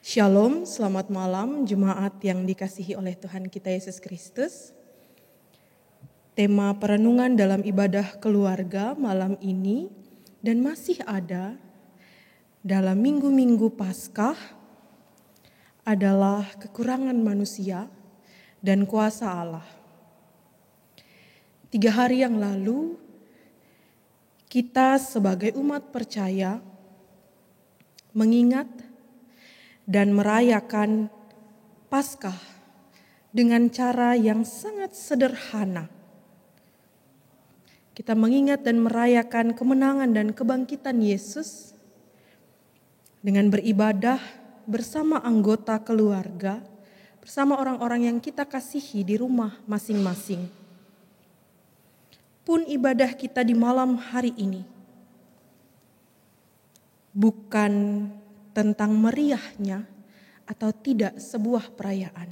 Shalom, selamat malam jemaat yang dikasihi oleh Tuhan kita Yesus Kristus. Tema perenungan dalam ibadah keluarga malam ini dan masih ada dalam minggu-minggu Paskah adalah kekurangan manusia dan kuasa Allah. 3 hari yang lalu kita sebagai umat percaya mengingat dan merayakan Paskah dengan cara yang sangat sederhana. Kita mengingat dan merayakan kemenangan dan kebangkitan Yesus dengan beribadah bersama anggota keluarga, bersama orang-orang yang kita kasihi di rumah masing-masing. Pun ibadah kita di malam hari ini bukan tentang meriahnya atau tidak sebuah perayaan.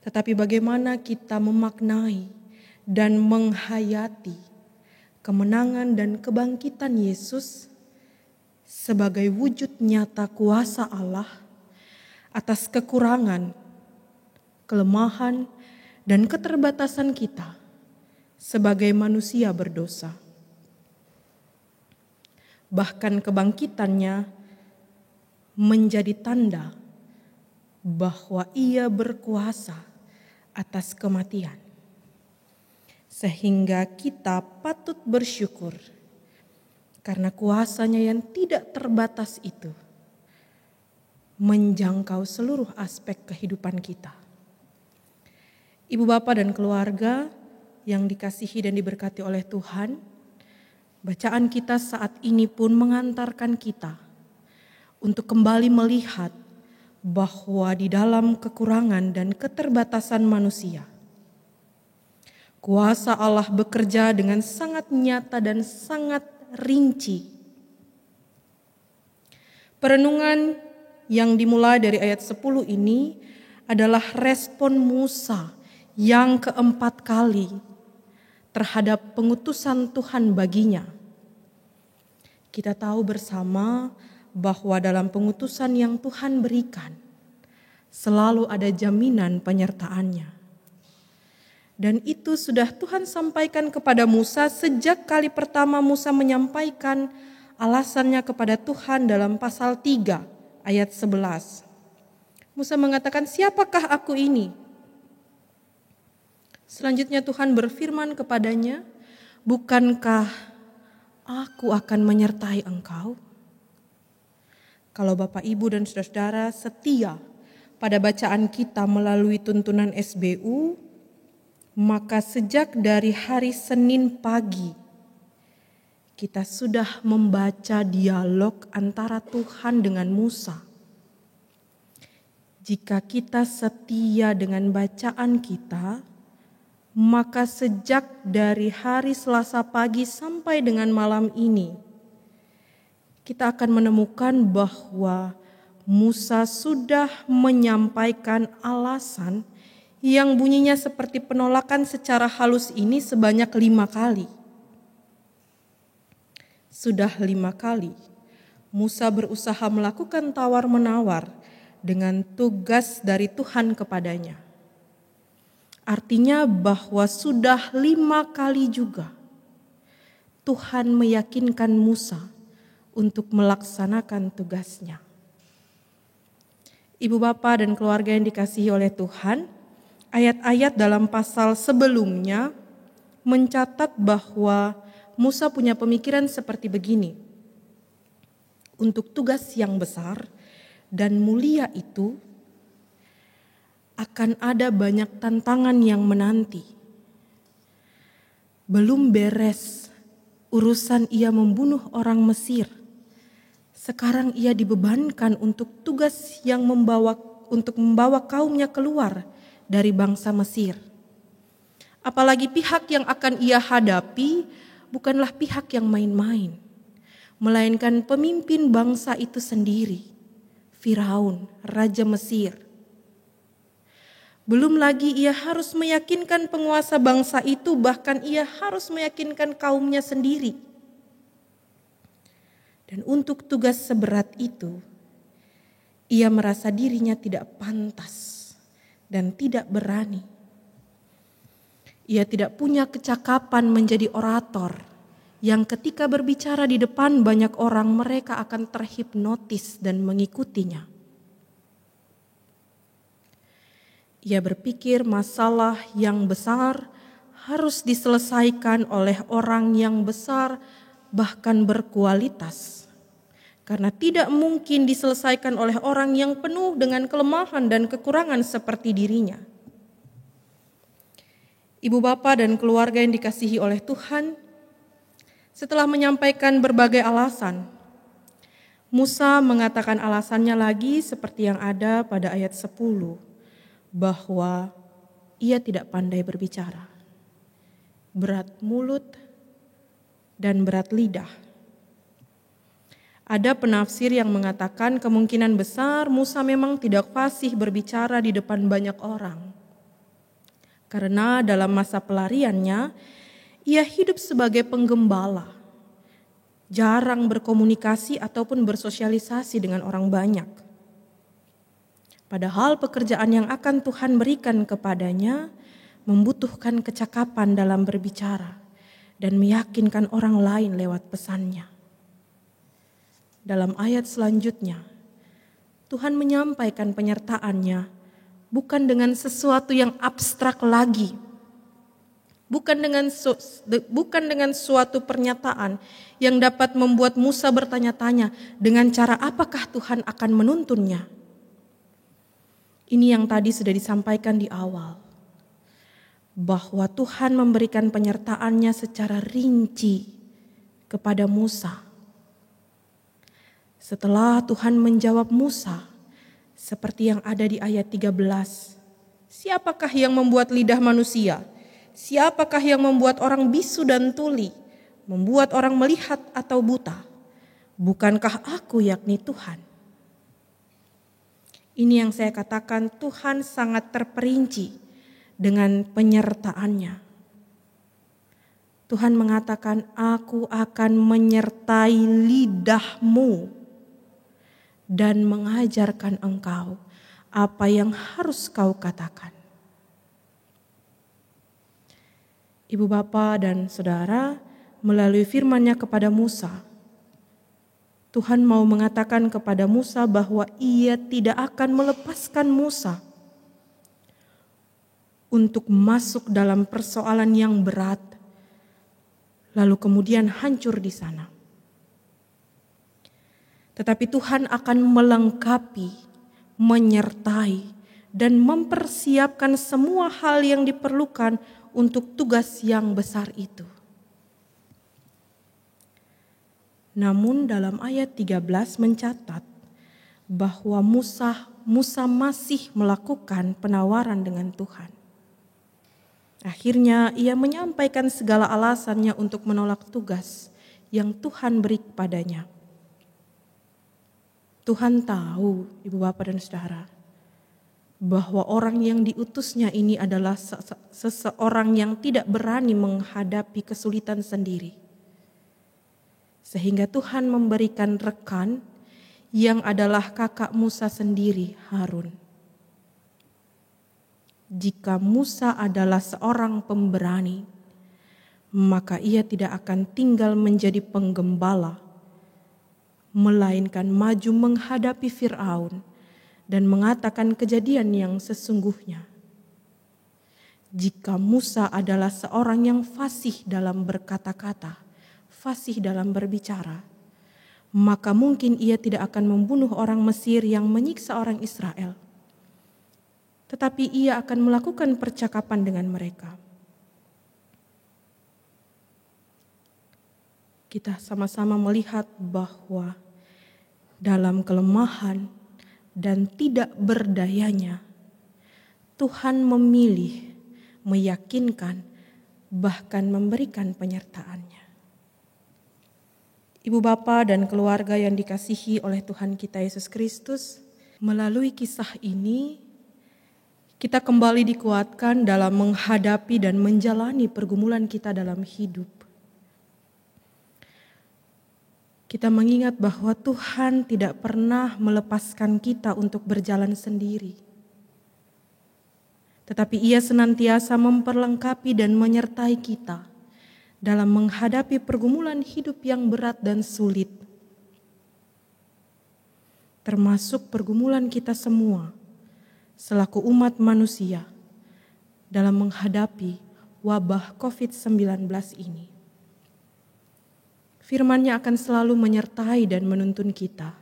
Tetapi bagaimana kita memaknai dan menghayati kemenangan dan kebangkitan Yesus sebagai wujud nyata kuasa Allah atas kekurangan, kelemahan, dan keterbatasan kita sebagai manusia berdosa. Bahkan kebangkitannya menjadi tanda bahwa Ia berkuasa atas kematian. Sehingga kita patut bersyukur karena kuasanya yang tidak terbatas itu menjangkau seluruh aspek kehidupan kita. Ibu bapa dan keluarga yang dikasihi dan diberkati oleh Tuhan, bacaan kita saat ini pun mengantarkan kita untuk kembali melihat bahwa di dalam kekurangan dan keterbatasan manusia, kuasa Allah bekerja dengan sangat nyata dan sangat rinci. Perenungan yang dimulai dari ayat 10 ini adalah respon Musa yang keempat kali terhadap pengutusan Tuhan baginya. Kita tahu bersama bahwa dalam pengutusan yang Tuhan berikan selalu ada jaminan penyertaannya. Dan itu sudah Tuhan sampaikan kepada Musa sejak kali pertama Musa menyampaikan alasannya kepada Tuhan dalam pasal 3 ayat 11. Musa mengatakan, "Siapakah aku ini?" Selanjutnya Tuhan berfirman kepadanya, "Bukankah aku akan menyertai engkau?" Kalau Bapak, Ibu, dan Saudara setia pada bacaan kita melalui tuntunan SBU, maka sejak dari hari Senin pagi, kita sudah membaca dialog antara Tuhan dengan Musa. Jika kita setia dengan bacaan kita, maka sejak dari hari Selasa pagi sampai dengan malam ini, kita akan menemukan bahwa Musa sudah menyampaikan alasan yang bunyinya seperti penolakan secara halus ini sebanyak 5 kali. Sudah 5 kali Musa berusaha melakukan tawar-menawar dengan tugas dari Tuhan kepadanya. Artinya bahwa sudah 5 kali juga Tuhan meyakinkan Musa untuk melaksanakan tugasnya. Ibu bapa dan keluarga yang dikasihi oleh Tuhan, ayat-ayat dalam pasal sebelumnya mencatat bahwa Musa punya pemikiran seperti begini. Untuk tugas yang besar dan mulia itu akan ada banyak tantangan yang menanti. Belum beres urusan ia membunuh orang Mesir. Sekarang ia dibebankan untuk tugas yang membawa kaumnya keluar dari bangsa Mesir. Apalagi pihak yang akan ia hadapi bukanlah pihak yang main-main, melainkan pemimpin bangsa itu sendiri, Firaun, Raja Mesir. Belum lagi ia harus meyakinkan penguasa bangsa itu, bahkan ia harus meyakinkan kaumnya sendiri. Dan untuk tugas seberat itu, Ia merasa dirinya tidak pantas dan tidak berani. Ia tidak punya kecakapan menjadi orator yang ketika berbicara di depan banyak orang mereka akan terhipnotis dan mengikutinya. Ia berpikir masalah yang besar harus diselesaikan oleh orang yang besar bahkan berkualitas. Karena tidak mungkin diselesaikan oleh orang yang penuh dengan kelemahan dan kekurangan seperti dirinya. Ibu bapa dan keluarga yang dikasihi oleh Tuhan, setelah menyampaikan berbagai alasan, Musa mengatakan alasannya lagi seperti yang ada pada ayat 10, bahwa ia tidak pandai berbicara, berat mulut dan berat lidah. Ada penafsir yang mengatakan kemungkinan besar Musa memang tidak fasih berbicara di depan banyak orang. Karena dalam masa pelariannya, ia hidup sebagai penggembala. Jarang berkomunikasi ataupun bersosialisasi dengan orang banyak. Padahal pekerjaan yang akan Tuhan berikan kepadanya membutuhkan kecakapan dalam berbicara dan meyakinkan orang lain lewat pesannya. Dalam ayat selanjutnya, Tuhan menyampaikan penyertaannya bukan dengan sesuatu yang abstrak lagi, bukan dengan suatu pernyataan yang dapat membuat Musa bertanya-tanya dengan cara apakah Tuhan akan menuntunnya. Ini yang tadi sudah disampaikan di awal, bahwa Tuhan memberikan penyertaannya secara rinci kepada Musa. Setelah Tuhan menjawab Musa, seperti yang ada di ayat 13, siapakah yang membuat lidah manusia? Siapakah yang membuat orang bisu dan tuli? Membuat orang melihat atau buta? Bukankah aku, yakni Tuhan? Ini yang saya katakan, Tuhan sangat terperinci dengan penyertaannya. Tuhan mengatakan, aku akan menyertai lidahmu dan mengajarkan engkau apa yang harus kau katakan. Ibu bapa dan saudara, melalui firman-Nya kepada Musa, Tuhan mau mengatakan kepada Musa bahwa ia tidak akan melepaskan Musa untuk masuk dalam persoalan yang berat, lalu kemudian hancur di sana. Tetapi Tuhan akan melengkapi, menyertai, dan mempersiapkan semua hal yang diperlukan untuk tugas yang besar itu. Namun dalam ayat 13 mencatat bahwa Musa masih melakukan penawaran dengan Tuhan. Akhirnya ia menyampaikan segala alasannya untuk menolak tugas yang Tuhan beri kepadanya. Tuhan tahu, ibu bapak dan saudara, bahwa orang yang diutusnya ini adalah seseorang yang tidak berani menghadapi kesulitan sendiri. Sehingga Tuhan memberikan rekan yang adalah kakak Musa sendiri, Harun. Jika Musa adalah seorang pemberani, maka ia tidak akan tinggal menjadi penggembala, melainkan maju menghadapi Firaun dan mengatakan kejadian yang sesungguhnya. Jika Musa adalah seorang yang fasih dalam berkata-kata, fasih dalam berbicara, maka mungkin ia tidak akan membunuh orang Mesir yang menyiksa orang Israel. Tetapi ia akan melakukan percakapan dengan mereka. Kita sama-sama melihat bahwa dalam kelemahan dan tidak berdayanya, Tuhan memilih, meyakinkan, bahkan memberikan penyertaannya. Ibu bapa dan keluarga yang dikasihi oleh Tuhan kita Yesus Kristus, melalui kisah ini kita kembali dikuatkan dalam menghadapi dan menjalani pergumulan kita dalam hidup. Kita mengingat bahwa Tuhan tidak pernah melepaskan kita untuk berjalan sendiri. Tetapi Ia senantiasa memperlengkapi dan menyertai kita dalam menghadapi pergumulan hidup yang berat dan sulit. Termasuk pergumulan kita semua selaku umat manusia dalam menghadapi wabah COVID-19 ini. Firman-Nya akan selalu menyertai dan menuntun kita.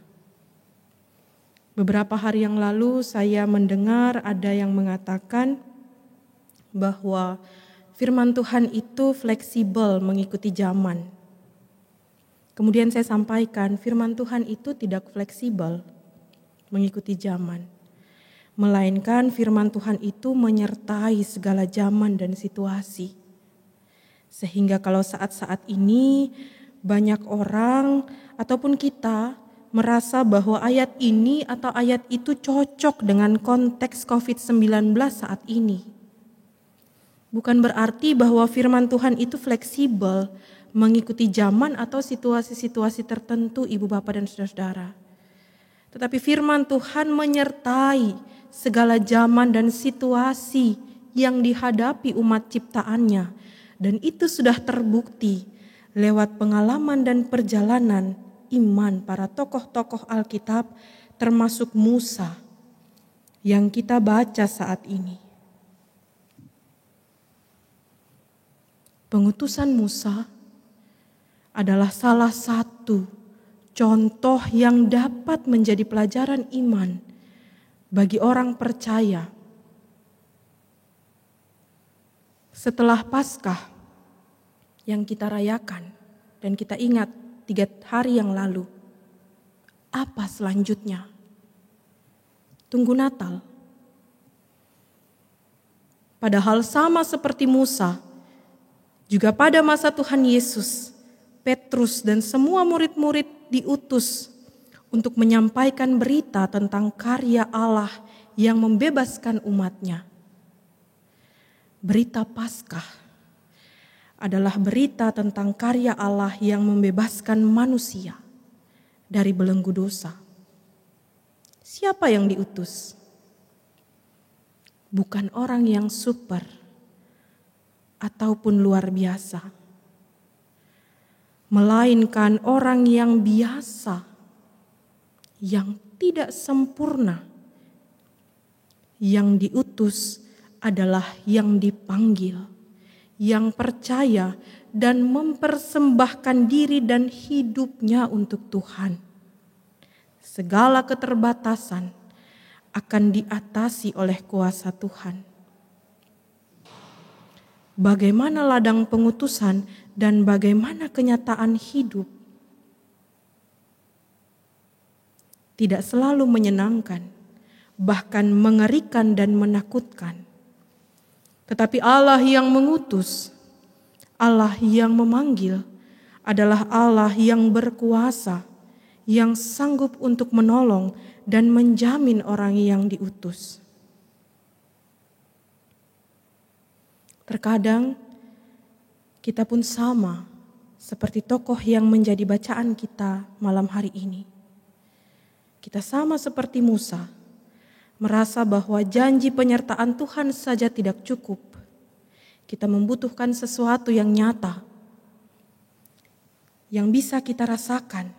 Beberapa hari yang lalu saya mendengar ada yang mengatakan bahwa firman Tuhan itu fleksibel mengikuti zaman. Kemudian saya sampaikan firman Tuhan itu tidak fleksibel mengikuti zaman. Melainkan firman Tuhan itu menyertai segala zaman dan situasi. Sehingga kalau saat-saat ini banyak orang ataupun kita merasa bahwa ayat ini atau ayat itu cocok dengan konteks COVID-19 saat ini. Bukan berarti bahwa firman Tuhan itu fleksibel mengikuti zaman atau situasi-situasi tertentu Ibu Bapak dan Saudara-saudara. Tetapi firman Tuhan menyertai segala zaman dan situasi yang dihadapi umat ciptaannya. Dan itu sudah terbukti lewat pengalaman dan perjalanan iman para tokoh-tokoh Alkitab termasuk Musa yang kita baca saat ini. Pengutusan Musa adalah salah satu contoh yang dapat menjadi pelajaran iman bagi orang percaya. Setelah Paskah yang kita rayakan dan kita ingat 3 hari yang lalu, apa selanjutnya? Tunggu Natal. Padahal sama seperti Musa, juga pada masa Tuhan Yesus, Petrus dan semua murid-murid diutus untuk menyampaikan berita tentang karya Allah yang membebaskan umatnya. Berita Paskah adalah berita tentang karya Allah yang membebaskan manusia dari belenggu dosa. Siapa yang diutus? Bukan orang yang super ataupun luar biasa, melainkan orang yang biasa, yang tidak sempurna. Yang diutus adalah yang dipanggil, yang percaya dan mempersembahkan diri dan hidupnya untuk Tuhan. Segala keterbatasan akan diatasi oleh kuasa Tuhan. Bagaimana ladang pengutusan dan bagaimana kenyataan hidup tidak selalu menyenangkan, bahkan mengerikan dan menakutkan. Tetapi Allah yang mengutus, Allah yang memanggil adalah Allah yang berkuasa, yang sanggup untuk menolong dan menjamin orang yang diutus. Terkadang kita pun sama seperti tokoh yang menjadi bacaan kita malam hari ini. Kita sama seperti Musa, merasa bahwa janji penyertaan Tuhan saja tidak cukup. Kita membutuhkan sesuatu yang nyata, yang bisa kita rasakan,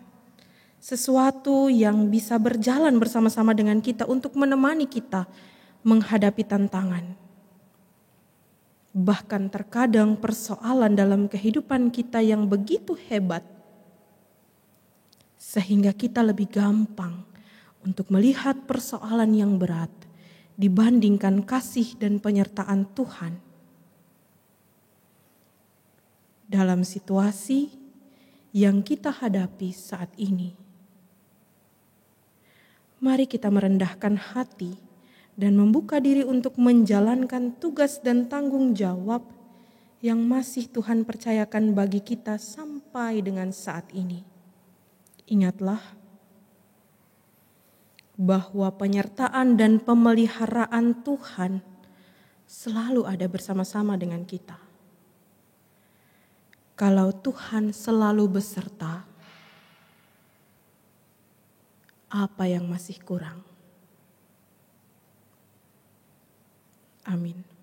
sesuatu yang bisa berjalan bersama-sama dengan kita untuk menemani kita menghadapi tantangan. Bahkan terkadang persoalan dalam kehidupan kita yang begitu hebat, sehingga kita lebih gampang untuk melihat persoalan yang berat dibandingkan kasih dan penyertaan Tuhan. Dalam situasi yang kita hadapi saat ini, mari kita merendahkan hati dan membuka diri untuk menjalankan tugas dan tanggung jawab yang masih Tuhan percayakan bagi kita sampai dengan saat ini. Ingatlah bahwa penyertaan dan pemeliharaan Tuhan selalu ada bersama-sama dengan kita. Kalau Tuhan selalu beserta, apa yang masih kurang. Amin.